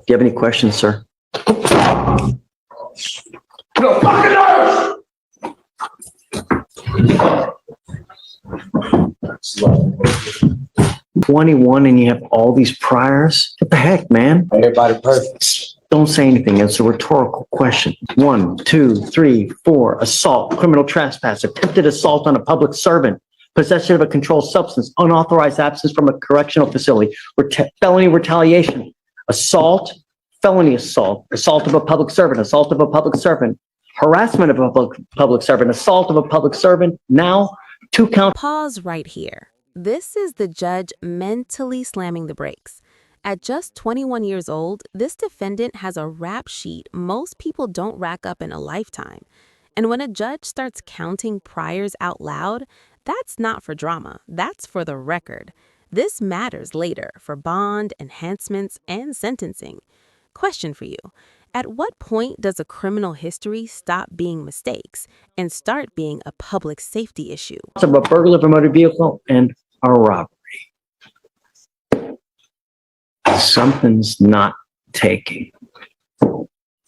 you have any questions, sir? No fucking nerves! 21 and you have all these priors? What the heck, man? Everybody perfect. Don't say anything. It's a rhetorical question. 1, 2, 3, 4. Assault, criminal trespass, attempted assault on a public servant, possession of a controlled substance, unauthorized absence from a correctional facility, felony retaliation, assault, felony assault, assault of a public servant, assault of a public servant, harassment of a public servant, assault of a public servant. Now, 2 counts. Pause right here. This is the judge mentally slamming the brakes. At just 21 years old, this defendant has a rap sheet most people don't rack up in a lifetime. And when a judge starts counting priors out loud, that's not for drama, that's for the record. This matters later for bond, enhancements, and sentencing. Question for you. At what point does a criminal history stop being mistakes and start being a public safety issue? Of a burglary of a motor vehicle and a robbery. Something's not taking.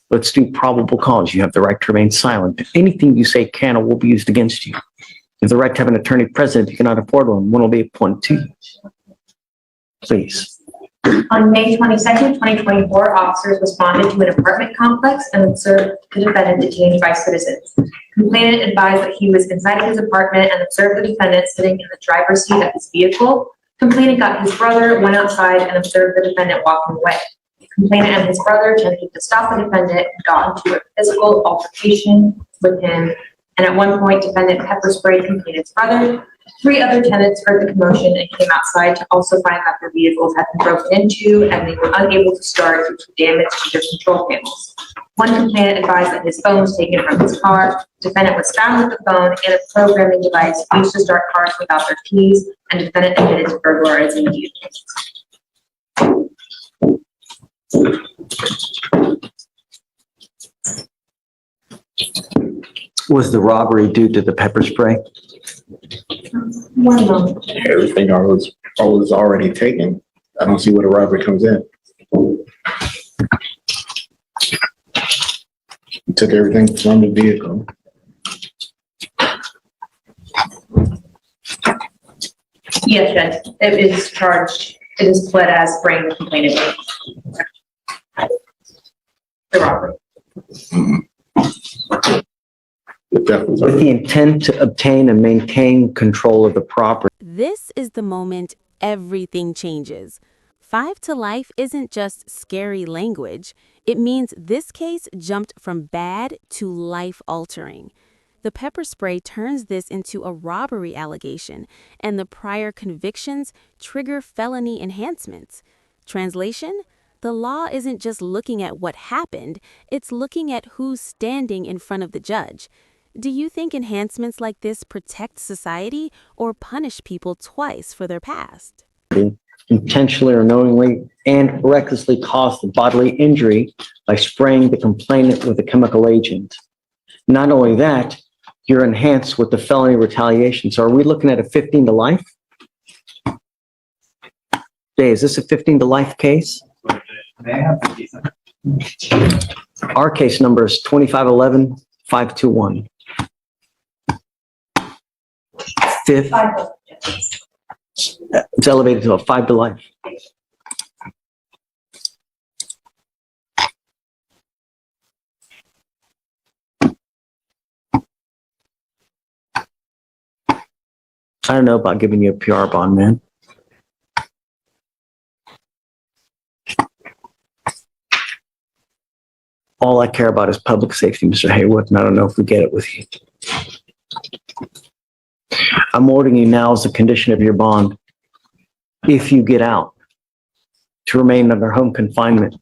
Let's do probable cause. You have the right to remain silent. Anything you say can or will be used against you. You have the right to have an attorney present if you cannot afford one. One will be appointed to you. Please. On May 22nd, 2024, officers responded to an apartment complex and observed the defendant detained by citizens. Complainant advised that he was inside his apartment and observed the defendant sitting in the driver's seat of his vehicle. Complainant got his brother, went outside, and observed the defendant walking away. Complainant and his brother attempted to stop the defendant and got into a physical altercation with him. And at one point, defendant pepper sprayed complainant's brother. 3 other tenants heard the commotion and came outside to also find that their vehicles had been broken into and they were unable to start due to damage to their control panels. One complainant advised that his phone was taken from his car. Defendant was found with the phone and a programming device used to start cars without their keys, and defendant admitted to burglarizing vehicles. Was the robbery due to the pepper spray? 1 moment. Everything I was already taken. I don't see where the robbery comes in. He took everything from the vehicle. Yes, Judge. It is charged. It is pled as spraying the complainant. The robbery. With the intent to obtain and maintain control of the property. This is the moment everything changes. 5 to life isn't just scary language. It means this case jumped from bad to life-altering. The pepper spray turns this into a robbery allegation, and the prior convictions trigger felony enhancements. Translation? The law isn't just looking at what happened, it's looking at who's standing in front of the judge. Do you think enhancements like this protect society or punish people twice for their past? Intentionally or knowingly and recklessly caused the bodily injury by spraying the complainant with a chemical agent. Not only that, you're enhanced with the felony retaliation. So are we looking at a 15 to life? Jay, is this a 15 to life case? Our case number is 2511-521. Fifth, it's elevated to a 5 to life. I don't know about giving you a PR bond, man. All I care about is public safety, Mr. Haywood, and I don't know if we get it with you. I'm ordering you now as a condition of your bond, if you get out, to remain under home confinement,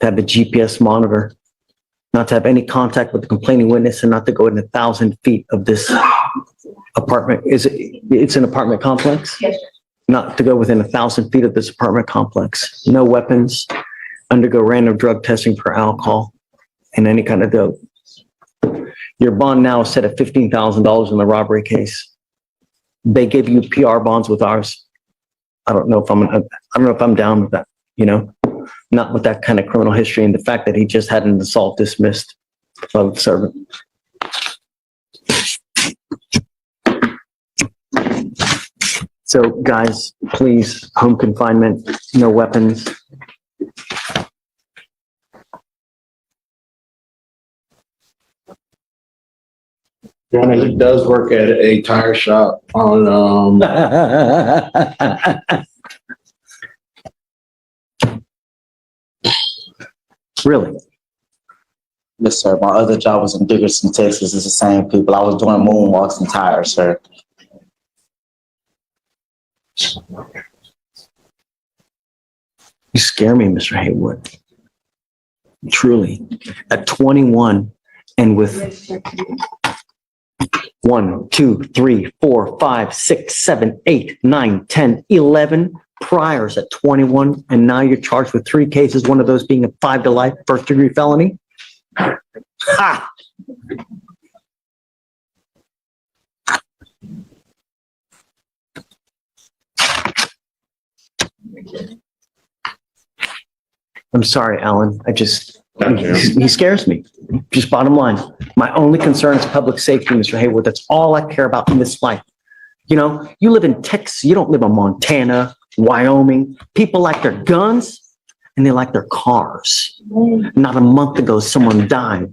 to have a GPS monitor, not to have any contact with the complaining witness, and not to go in 1,000 feet of this apartment. It's an apartment complex? Yes, sir. Not to go within 1,000 feet of this apartment complex. No weapons, undergo random drug testing for alcohol and any kind of dope. Your bond now is set at $15,000 in the robbery case. They gave you PR bonds with ours. I don't know if I'm down with that, you know? Not with that kind of criminal history and the fact that he just had an assault dismissed of servant. So guys, please, home confinement, no weapons. He does work at a tire shop on, Really? Yes, sir. My other job was in Dickerson, Texas. It's the same people. I was doing moonwalks and tires, sir. You scare me, Mr. Haywood. Truly. At 21 and with 1, 2, 3, 4, 5, 6, 7, 8, 9, 10, 11 priors at 21, and now you're charged with 3 cases, one of those being a 5 to life first-degree felony? Ha! I'm sorry, Alan. He scares me. Just bottom line. My only concern is public safety, Mr. Haywood. That's all I care about in this life. You know, you live in Texas. You don't live in Montana, Wyoming. People like their guns and they like their cars. Not a month ago, someone died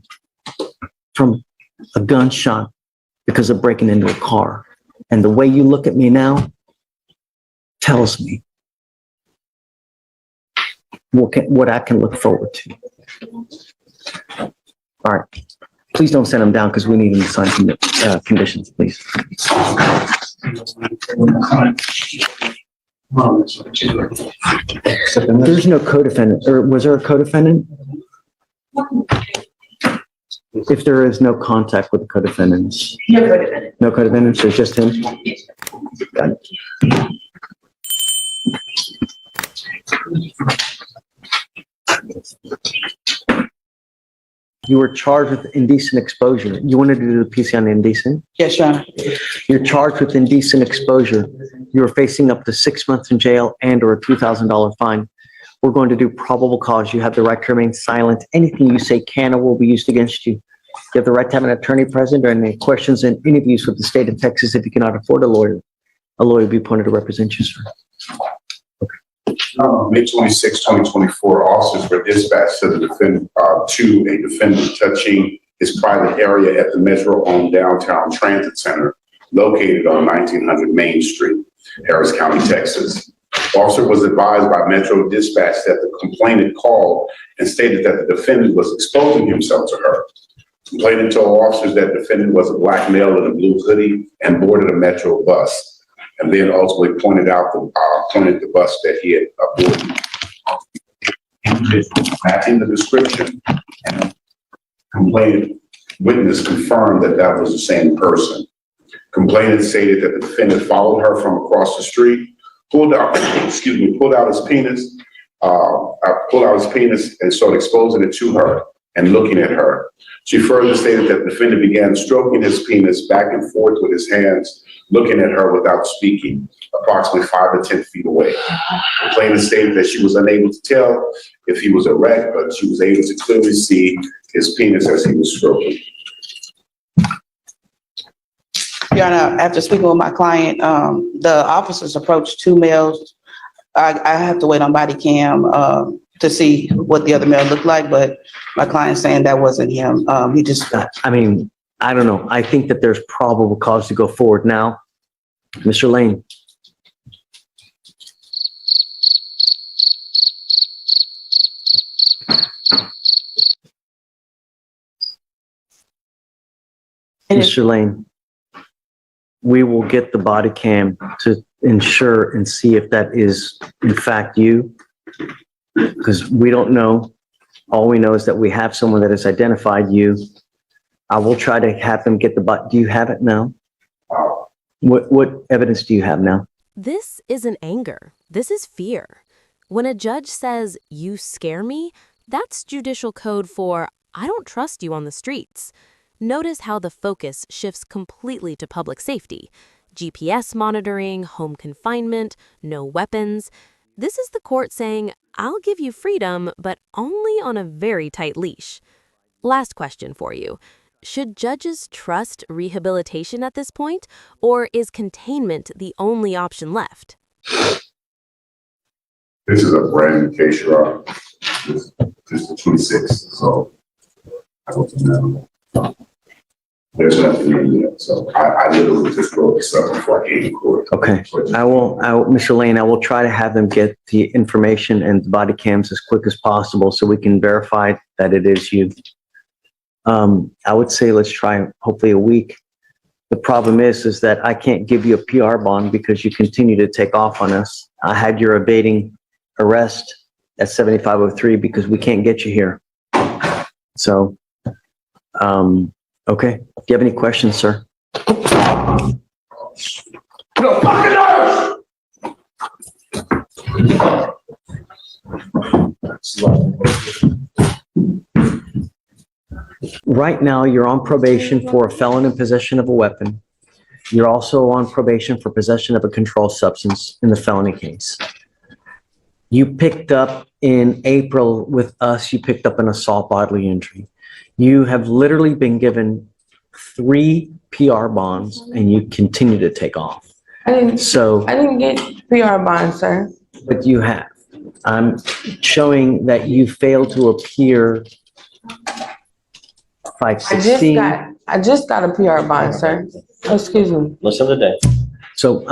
from a gunshot because of breaking into a car. And the way you look at me now tells me what I can look forward to. All right. Please don't send him down because we need him to sign conditions, please. There's no co-defendant, or was there a co-defendant? If there is no contact with the co-defendants. No co-defendant. No co-defendants, it's just him? Got it. You were charged with indecent exposure. You wanted to do the PC on indecent? Yes, Your Honor. You're charged with indecent exposure. You are facing up to 6 months in jail and or a $2,000 fine. We're going to do probable cause. You have the right to remain silent. Anything you say can or will be used against you. You have the right to have an attorney present during any questions and interviews with the state of Texas. If you cannot afford a lawyer will be appointed to represent you, sir. May 26, 2024, officers were dispatched to a defendant touching his private area at the Metro-owned downtown transit center located on 1900 Main Street, Harris County, Texas. Officer was advised by Metro Dispatch that the complainant called and stated that the defendant was exposing himself to her. Complainant told officers that the defendant was a black male in a blue hoodie and boarded a Metro bus, and then ultimately pointed the bus that he had boarded. Matching the description, and complainant witness confirmed that that was the same person. Complainant stated that the defendant followed her from across the street, pulled out his penis, and started exposing it to her and looking at her. She further stated that the defendant began stroking his penis back and forth with his hands, looking at her without speaking, approximately 5 to 10 feet away. The complainant stated that she was unable to tell if he was erect, but she was able to clearly see his penis as he was stroking. Your Honor, after speaking with my client, the officers approached 2 males. I have to wait on body cam to see what the other male looked like, but my client's saying that wasn't him. He just... I mean, I don't know. I think that there's probable cause to go forward now. Mr. Lane. Mr. Lane, we will get the body cam to ensure and see if that is in fact you, because we don't know. All we know is that we have someone that has identified you. I will try to have them get the body. Do you have it now? What evidence do you have now? This isn't anger. This is fear. When a judge says, "You scare me," that's judicial code for, "I don't trust you on the streets." Notice how the focus shifts completely to public safety. GPS monitoring, home confinement, no weapons. This is the court saying, I'll give you freedom, but only on a very tight leash. Last question for you. Should judges trust rehabilitation at this point, or is containment the only option left? This is a brand new case, Your Honor. This is the 26th, so I don't know. There's nothing in yet, so I literally just wrote this up before I came to court. Okay, I will, Mr. Lane, I will try to have them get the information and the body cams as quick as possible so we can verify that it is you. I would say let's try hopefully a week. The problem is that I can't give you a PR bond because you continue to take off on us. I had your evading arrest at 7503 because we can't get you here. So, okay. Do you have any questions, sir? Right now, you're on probation for a felon in possession of a weapon. You're also on probation for possession of a controlled substance in the felony case. You picked up in April with us, you picked up an assault bodily injury. You have literally been given 3 PR bonds and you continue to take off. I didn't get PR bonds, sir. But you have. I'm showing that you failed to appear 516. I just got a PR bond, sir. Excuse me. Listen to the day. So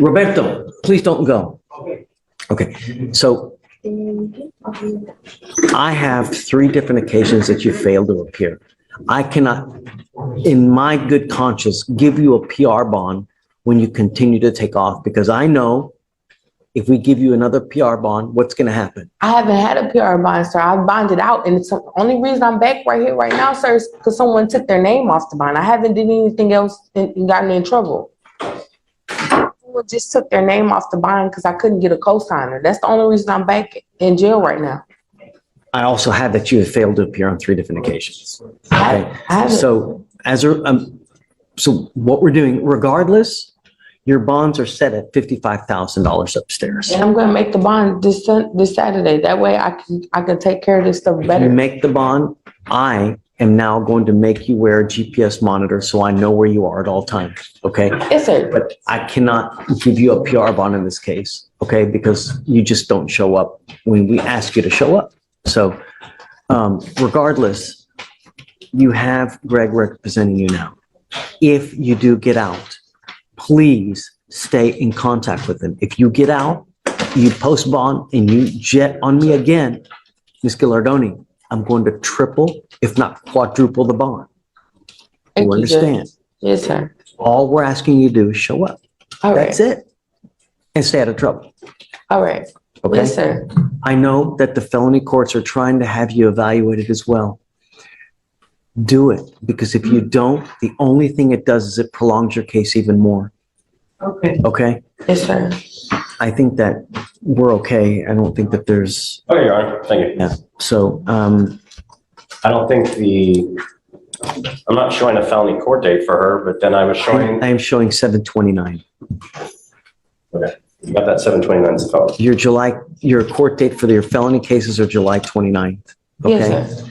Roberto, please don't go. Okay, so I have 3 different occasions that you failed to appear. I cannot, in my good conscience, give you a PR bond when you continue to take off because I know if we give you another PR bond, what's going to happen? I haven't had a PR bond, sir. I bonded out, and it's the only reason I'm back right here, right now, sir, is because someone took their name off the bond. I haven't did anything else and gotten in trouble. Someone just took their name off the bond because I couldn't get a cosigner. That's the only reason I'm back in jail right now. I also have that you have failed to appear on 3 different occasions. I Okay, haven't. so so what we're doing, regardless, your bonds are set at $55,000 upstairs. And I'm going to make the bond this Saturday. That way I can take care of this stuff If you better. make the bond, I am now going to make you wear a GPS monitor so I know where you are at all times, okay? Yes, sir. But I cannot give you a PR bond in this case, okay? Because you just don't show up when we ask you to show up. So regardless, you have Greg representing you now. If you do get out, please stay in contact with him. If you get out, you post bond and you jet on me again, Ms. Gilardoni, I'm going to triple, if not quadruple the bond. Thank You you, understand? Judge. Yes, sir. All we're asking you to do is show up. All right. That's it. And stay out of trouble. All right. Okay? Yes, sir. I know that the felony courts are trying to have you evaluated as well. Do it, because if you don't, the only thing it does is it prolongs your case even more. Okay. Okay? Yes, sir. I think that we're okay. I don't think that there's, Okay, Your Honor, thank you. yeah. So, I don't think I'm not showing a felony court date for her, but then I was showing, I am showing 7/29. okay, you got that 7/29 phone. Your court date for your felony cases are July 29th. Okay? Yes, sir.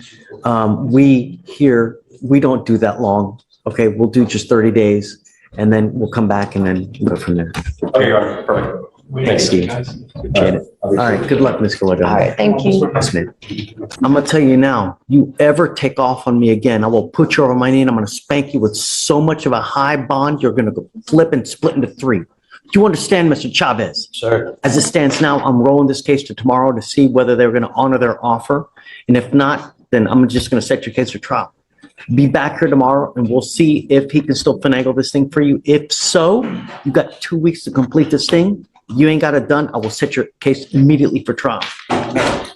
We don't do that long. Okay, we'll do just 30 days and then we'll come back and then go from there. Okay, Your Honor, perfect. Thanks, Steve. Appreciate it. All right, good luck, Ms. Gallardo. All right. Thank you. Yes, ma'am. I'm gonna tell you now, you ever take off on me again, I will put you over my knee and I'm gonna spank you with so much of a high bond, you're gonna go flip and split into 3. Do you understand, Mr. Chavez? Sir. As it stands now, I'm rolling this case to tomorrow to see whether they're gonna honor their offer. And if not, then I'm just gonna set your case for trial. Be back here tomorrow and we'll see if he can still finagle this thing for you. If so, you've got 2 weeks to complete this thing. You ain't got it done, I will set your case immediately for trial.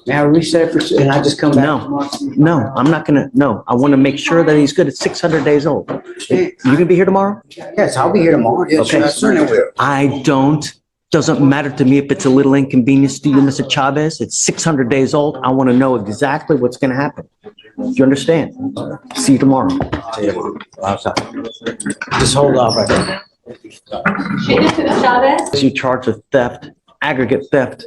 Now reset and I just come back. No, I'm not gonna, no, I wanna make sure that he's good at 600 days old. You gonna be here tomorrow? Yes, I'll be here tomorrow. Yes, Okay. I certainly will. Doesn't matter to me if it's a little inconvenience to you, Mr. Chavez. It's 600 days old. I wanna know exactly what's gonna happen. Do you understand? See you tomorrow. Just hold off right there. You charged with theft aggregate theft,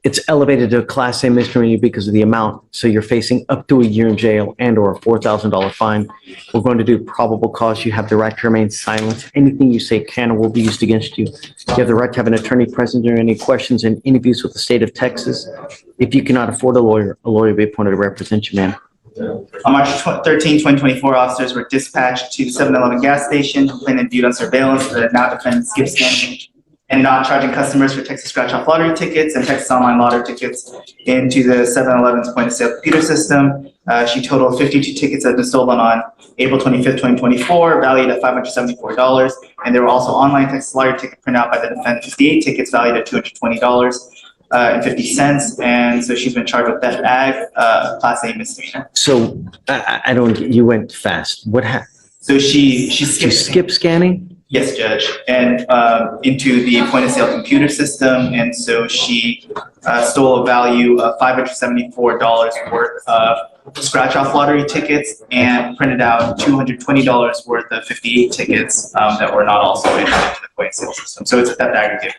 it's elevated to a Class A misdemeanor because of the amount. So you're facing up to a year in jail and or a $4,000 fine. We're going to do probable cause. You have the right to remain silent. Anything you say can or will be used against you. You have the right to have an attorney present during any questions and interviews with the state of Texas. If you cannot afford a lawyer will be appointed to represent you, ma'am. On March 13, 2024, officers were dispatched to the 7-Eleven gas station, complainant viewed on surveillance that now defendant skip scanning and not charging customers for Texas scratch-off lottery tickets and Texas online lottery tickets into the 7-Eleven's point-of-sale computer system. She totaled 52 tickets that had been stolen on April 25th, 2024, valued at $574. And there were also online Texas lottery ticket printout by the defendant, 58 tickets valued at $220.50. And so she's been charged with theft ag, Class A misdemeanor. So I don't, you went fast. What happened? So she Skip scanning? Yes, Judge, and into the point-of-sale computer system, and so she stole a value of $574 worth of scratch-off lottery tickets and printed out $220 worth of 58 tickets that were not also entered into the point-of-sale system. So it's a theft aggregate.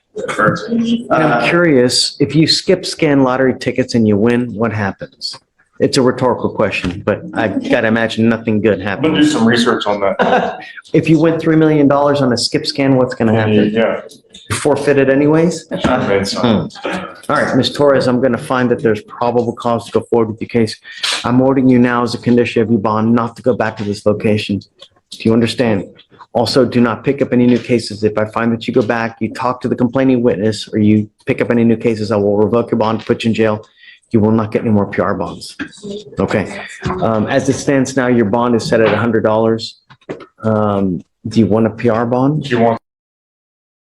I'm curious, if you skip scan lottery tickets and you win, what happens? It's a rhetorical question, but I gotta imagine nothing good I'm happens. gonna do some research on that. If you win $3 million on a skip scan, what's gonna happen? Yeah. Forfeit it anyways? I made some. All right, Ms. Torres, I'm gonna find that there's probable cause to go forward with your case. I'm ordering you now as a condition of your bond not to go back to this location. Do you understand? Also, do not pick up any new cases. If I find that you go back, you talk to the complaining witness, or you pick up any new cases, I will revoke your bond, put you in jail. You will not get any more PR bonds. Okay. As it stands now, your bond is set at $100. Do you want a PR bond? She wants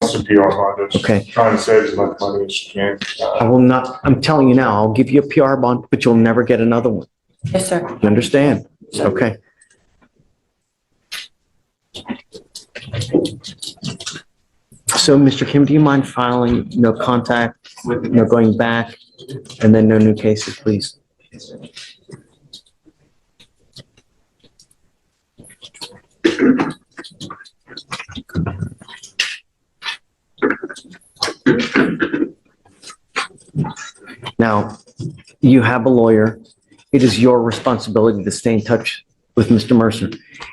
a PR bond. She's Okay. trying to save as much money as she can. I will not, I'm telling you now, I'll give you a PR bond, but you'll never get another one. Yes, sir. You understand? Okay. So, Mr. Kim, do you mind filing no contact, no going back, and then no new cases, please? Now, you have a lawyer. It is your responsibility to stay in touch with Mr. Mercer.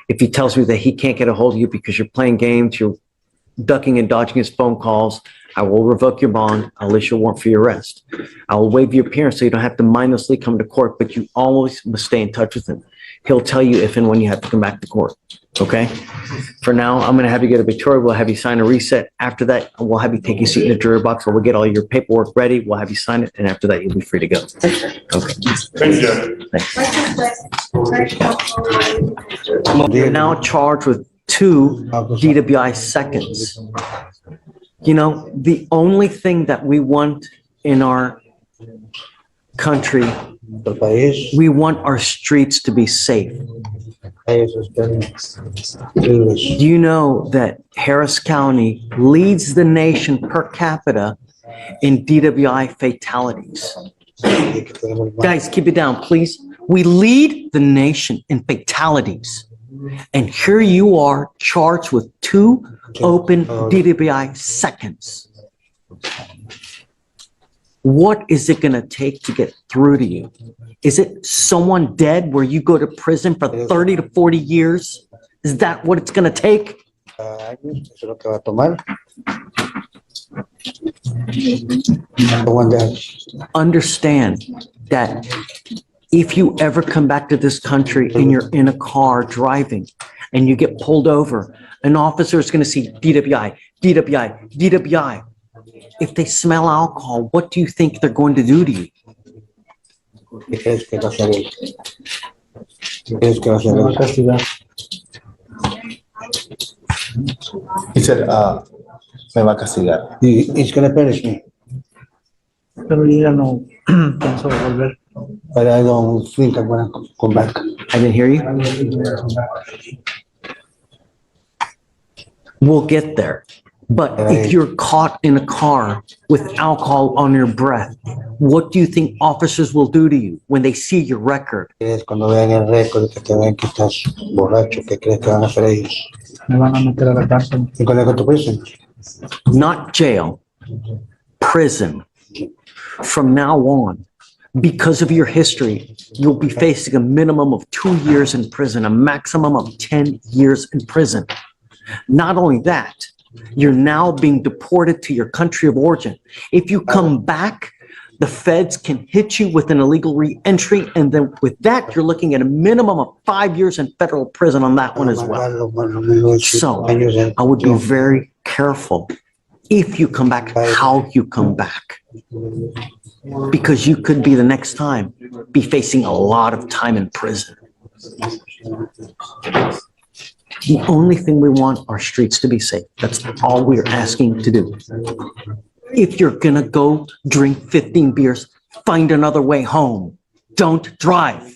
If he tells you that he can't get a hold of you because you're playing games, you're ducking and dodging his phone calls, I will revoke your bond. I'll issue a warrant for your arrest. I will waive your appearance so you don't have to mindlessly come to court, but you always must stay in touch with him. He'll tell you if and when you have to come back to court. Okay? For now, I'm going to have you go to Victoria. We'll have you sign a reset. After that, we'll have you take your seat in the jury box, or we'll get all your paperwork ready. We'll have you sign it, and after that, you'll be free to go. Okay. Thank you. You're now charged with 2 DWI seconds. You know, the only thing that we want in our country, we want our streets to be safe. Do you know that Harris County leads the nation per capita in DWI fatalities? Guys, keep it down, please. We lead the nation in fatalities. And here you are charged with 2 open DWI seconds. What is it going to take to get through to you? Is it someone dead where you go to prison for 30 to 40 years? Is that what it's going to take? Understand that if you ever come back to this country and you're in a car driving and you get pulled over, an officer is going to see DWI, DWI, DWI. If they smell alcohol, what do you think they're going to do to you? He said, me va a castigar. He's gonna punish me, Pero yo ya no pienso volver. but I don't think I'm gonna come back. I didn't hear you. We'll get there. But if you're caught in a car with alcohol on your breath, what do you think officers will do to you when they see your record? Es cuando vean el récord, que te vean que estás borracho, que crees que van a hacer ellos. Me van a meter a la cárcel. You're gonna go to prison. Not jail. prison. From now on, because of your history, you'll be facing a minimum of 2 years in prison, a maximum of 10 years in prison. Not only that, you're now being deported to your country of origin. If you come back, the feds can hit you with an illegal re-entry, and then with that, you're looking at a minimum of 5 years in federal prison on that one as well. So I would be very careful if you come back, how you come back. Because you could be the next time be facing a lot of time in prison. The only thing we want are streets to be safe. That's all we're asking to do. If you're gonna go drink 15 beers, find another way home. Don't drive.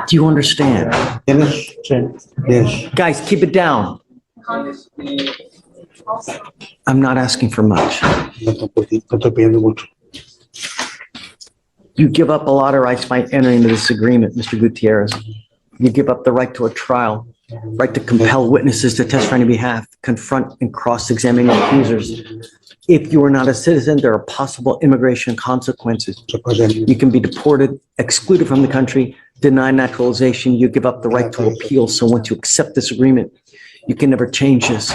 Do you understand? Yes. Guys, keep it down. I'm not asking for much. You give up a lot of rights by entering into this agreement, Mr. Gutierrez. You give up the right to a trial, right to compel witnesses to testify on your behalf, confront and cross-examine accusers. If you are not a citizen, there are possible immigration consequences. You can be deported, excluded from the country, denied naturalization. You give up the right to appeal. So once you accept this agreement, you can never change this.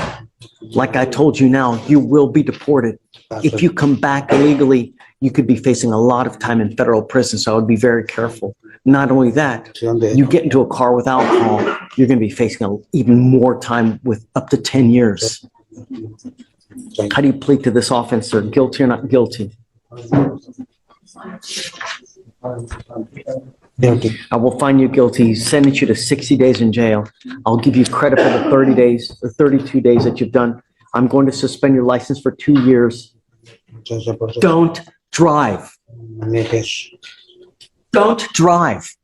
Like I told you now, you will be deported. If you come back illegally, you could be facing a lot of time in federal prison. So I would be very careful. Not only that, you get into a car with alcohol, you're going to be facing even more time with up to 10 years. How do you plead to this offense, sir? Guilty or not guilty? Guilty. I will find you guilty, sentence you to 60 days in jail. I'll give you credit for the 30 days, the 32 days that you've done. I'm going to suspend your license for 2 years. Don't drive. Don't drive.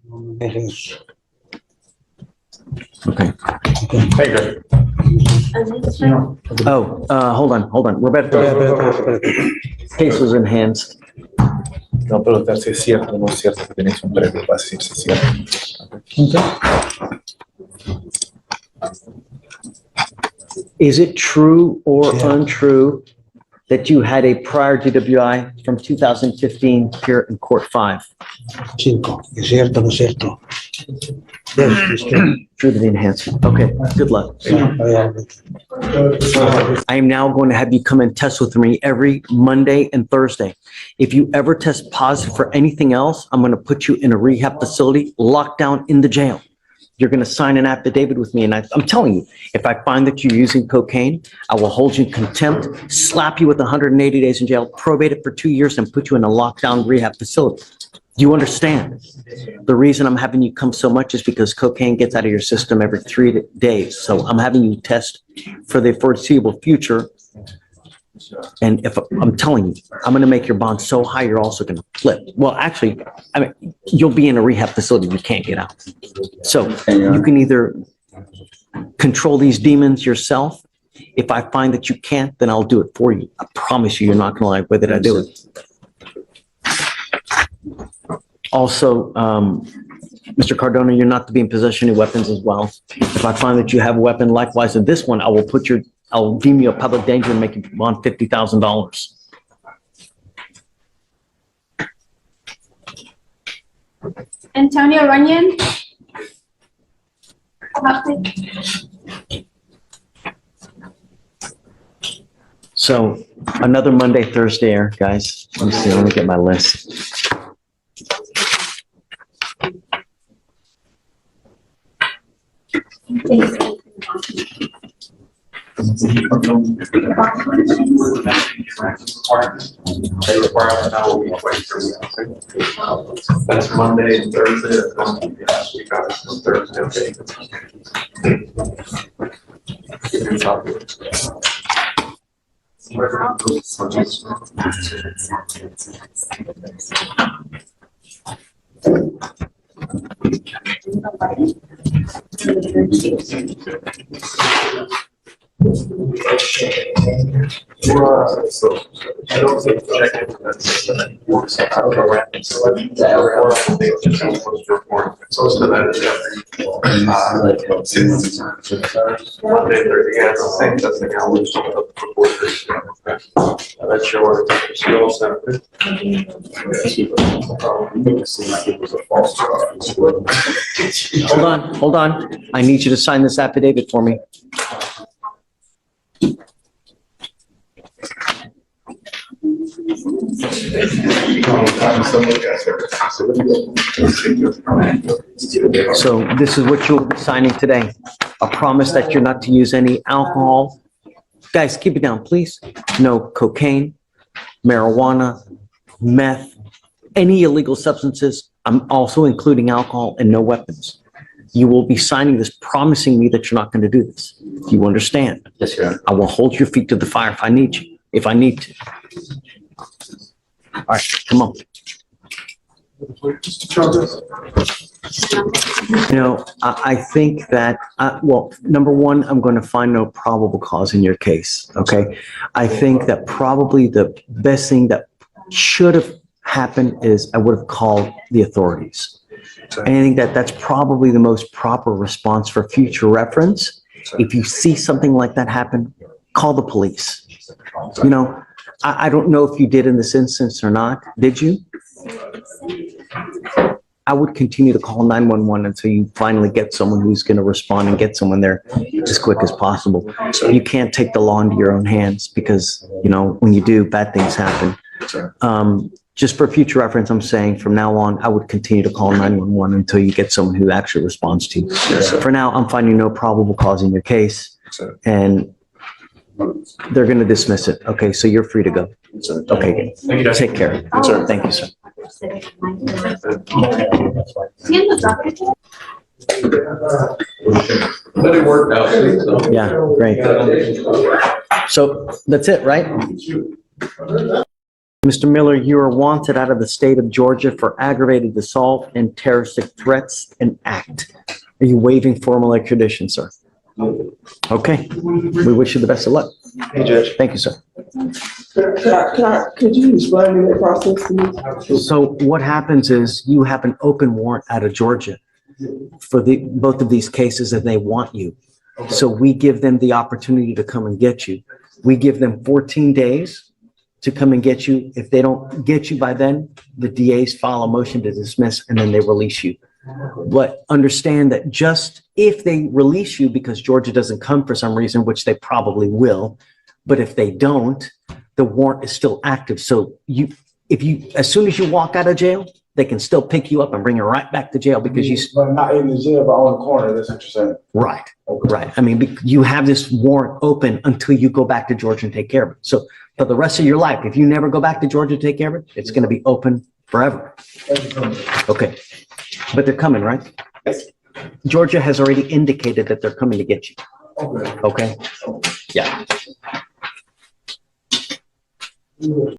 Okay. Hey, Greg. Oh, hold on. Roberto, case was enhanced. No, preguntar si es cierto o no es cierto que tenéis un previo para decir si es cierto. Is it true or untrue that you had a prior DWI from 2015 here in Court 5? 5. ¿Es cierto o no es cierto? Yes, it's true. True to the enhancement. Okay, good luck. I am now going to have you come and test with me every Monday and Thursday. If you ever test positive for anything else, I'm going to put you in a rehab facility, locked down in the jail. You're going to sign an affidavit with me. And I'm telling you, if I find that you're using cocaine, I will hold you in contempt, slap you with 180 days in jail, probate it for 2 years, and put you in a lockdown rehab facility. Do you understand? The reason I'm having you come so much is because cocaine gets out of your system every 3 days. So I'm having you test for the foreseeable future. And if I'm telling you, I'm going to make your bond so high, you're also going to flip. Well, actually, I mean, you'll be in a rehab facility. You can't get out. So you can either control these demons yourself. If I find that you can't, then I'll do it for you. I promise you, you're not going to like whether I do it. Also, Mr. Cardona, you're not to be in possession of weapons as well. If I find that you have a weapon, likewise in this one, I'll deem you a public danger and make you bond $50,000. Antonio Runyon. So another Monday, Thursday, here, guys. Let me see. Let me get my list. That's Monday and Thursday. That's going to be last week. I was Thursday. Hold on. I need you to sign this affidavit for me. So this is what you'll be signing today. A promise that you're not to use any alcohol. Guys, keep it down, please. No cocaine, marijuana, meth, any illegal substances. I'm also including alcohol, and no weapons. You will be signing this, promising me that you're not going to do this. Do you understand? Yes, sir. I will hold your feet to the fire if I need to. All right, come on. You know, I think that, well, number one, I'm going to find no probable cause in your case, okay? I think that probably the best thing that should have happened is I would have called the authorities. And I think that that's probably the most proper response for future reference. If you see something like that happen, call the police. You know, I don't know if you did in this instance or not. Did you? I would continue to call 911 until you finally get someone who's going to respond and get someone there as quick as possible. You can't take the law into your own hands because, you know, when you do, bad things happen. Just for future reference, I'm saying from now on, I would continue to call 911 until you get someone who actually responds to you. For now, I'm finding no probable cause in your case, and they're going to dismiss it. Okay, so you're free to go. Okay, good. Take care. Thank you, sir. Yeah, great. So that's it, right? Mr. Miller, you are wanted out of the state of Georgia for aggravated assault and terroristic threats and act. Are you waiving formal extradition, sir? Okay, we wish you the best of luck. Hey, Judge. Thank you, sir. Could you explain to me the process to me? So what happens is you have an open warrant out of Georgia for both of these cases, and they want you. So we give them the opportunity to come and get you. We give them 14 days to come and get you. If they don't get you by then, the DAs file a motion to dismiss and then they release you. But understand that just if they release you because Georgia doesn't come for some reason, which they probably will, but if they don't, the warrant is still active. So as soon as you walk out of jail, they can still pick you up and bring you right back to jail because But not in the jail, but on the corner, that's what you're saying. Right, right. I mean, you have this warrant open until you go back to Georgia and take care of it. So for the rest of your life, if you never go back to Georgia to take care of it, it's going to be open forever. Okay. But they're coming, right? Yes. Georgia has already indicated that they're coming to get you. Okay? Yeah.